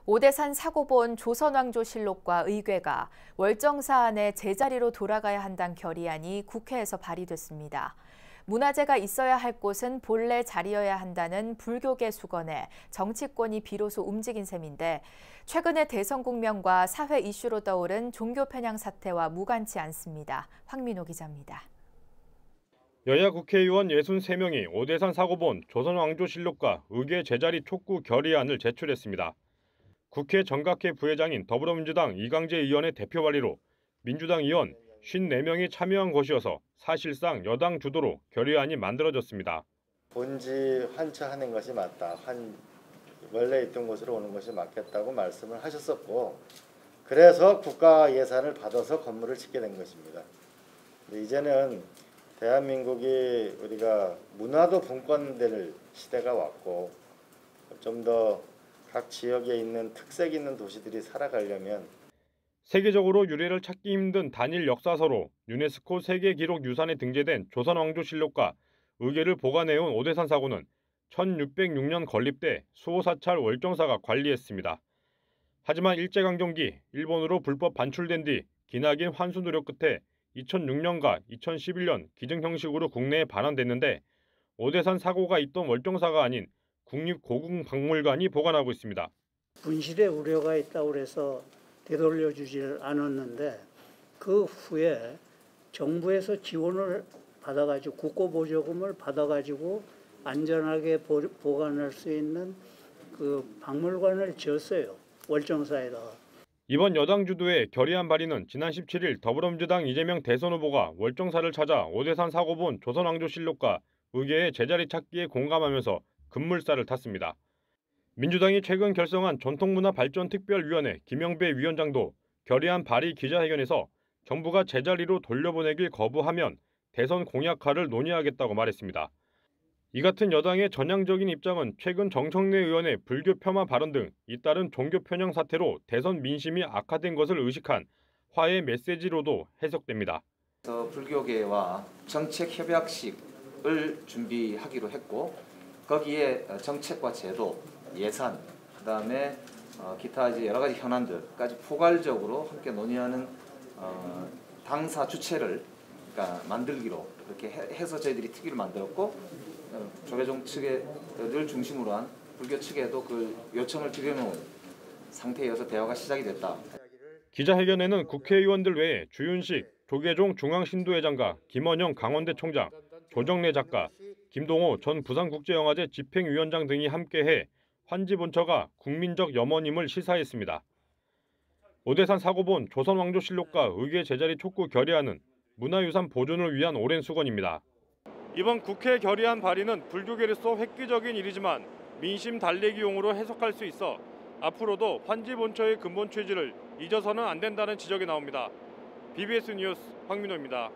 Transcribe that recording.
오대산 사고본 조선왕조실록과 의궤가 월정사안의 제자리로 돌아가야 한다는 결의안이 국회에서 발의됐습니다. 문화재가 있어야 할 곳은 본래 자리여야 한다는 불교계 수건에 정치권이 비로소 움직인 셈인데 최근의 대선 국면과 사회 이슈로 떠오른 종교 편향 사태와 무관치 않습니다. 황민호 기자입니다. 여야 국회의원 63명이 오대산 사고본 조선왕조실록과 의궤 제자리 촉구 결의안을 제출했습니다. 국회 정각회 부회장인 더불어민주당 이강재 의원의 대표 발의로 민주당 의원 54명이 참여한 것이어서 사실상 여당 주도로 결의안이 만들어졌습니다. 본지 환차하는 것이 맞다. 원래 있던 곳으로 오는 것이 맞겠다고 말씀을 하셨었고, 그래서 국가 예산을 받아서 건물을 짓게 된 것입니다. 이제는 대한민국이 우리가 문화도 분권될 시대가 왔고, 좀 더 각 지역에 있는 특색 있는 도시들이 살아가려면 세계적으로 유래를 찾기 힘든 단일 역사서로 유네스코 세계기록유산에 등재된 조선왕조실록과 의궤를 보관해온 오대산 사고는 1606년 건립돼 수호사찰 월정사가 관리했습니다. 하지만 일제강점기 일본으로 불법 반출된 뒤 기나긴 환수 노력 끝에 2006년과 2011년 기증형식으로 국내에 반환됐는데 오대산 사고가 있던 월정사가 아닌 국립고궁박물관이 보관하고 있습니다. 분실의 우려가 있다고 해서 되돌려주질 않았는데 그 후에 정부에서 지원을 받아가지고 국고보조금을 받아가지고 안전하게 보관할 수 있는 그 박물관을 지었어요. 월정사에다가. 이번 여당 주도의 결의안 발의는 지난 17일 더불어민주당 이재명 대선 후보가 월정사를 찾아 오대산 사고본 조선왕조실록과 의궤의 제자리 찾기에 공감하면서 급물살을 탔습니다. 민주당이 최근 결성한 전통문화발전특별위원회 김영배 위원장도 결의안 발의 기자회견에서 정부가 제자리로 돌려보내길 거부하면 대선 공약화를 논의하겠다고 말했습니다. 이 같은 여당의 전향적인 입장은 최근 정청래 의원의 불교 폄하 발언 등 잇따른 종교 편향 사태로 대선 민심이 악화된 것을 의식한 화해 메시지로도 해석됩니다. 불교계와 정책협약식을 준비하기로 했고 거기에 정책과 제도, 예산, 그다음에 기타 이제 여러 가지 현안들까지 포괄적으로 함께 논의하는 당사 주체를 그러니까 만들기로 그렇게 해서 저희들이 특위를 만들었고 조계종 측을 중심으로 한 불교 측에도 그 요청을 드려놓은 상태여서 대화가 시작이 됐다. 기자회견에는 국회의원들 외에 주윤식 조계종 중앙신도회장과 김원영 강원대 총장, 조정래 작가, 김동호 전 부산국제영화제 집행위원장 등이 함께해 환지 본처가 국민적 염원임을 시사했습니다. 오대산 사고본 조선왕조실록과 의궤 제자리 촉구 결의안은 문화유산 보존을 위한 오랜 수건입니다. 이번 국회 결의안 발의는 불교계로서 획기적인 일이지만 민심 달래기용으로 해석할 수 있어 앞으로도 환지 본처의 근본 취지를 잊어서는 안 된다는 지적이 나옵니다. BBS 뉴스 황민호입니다.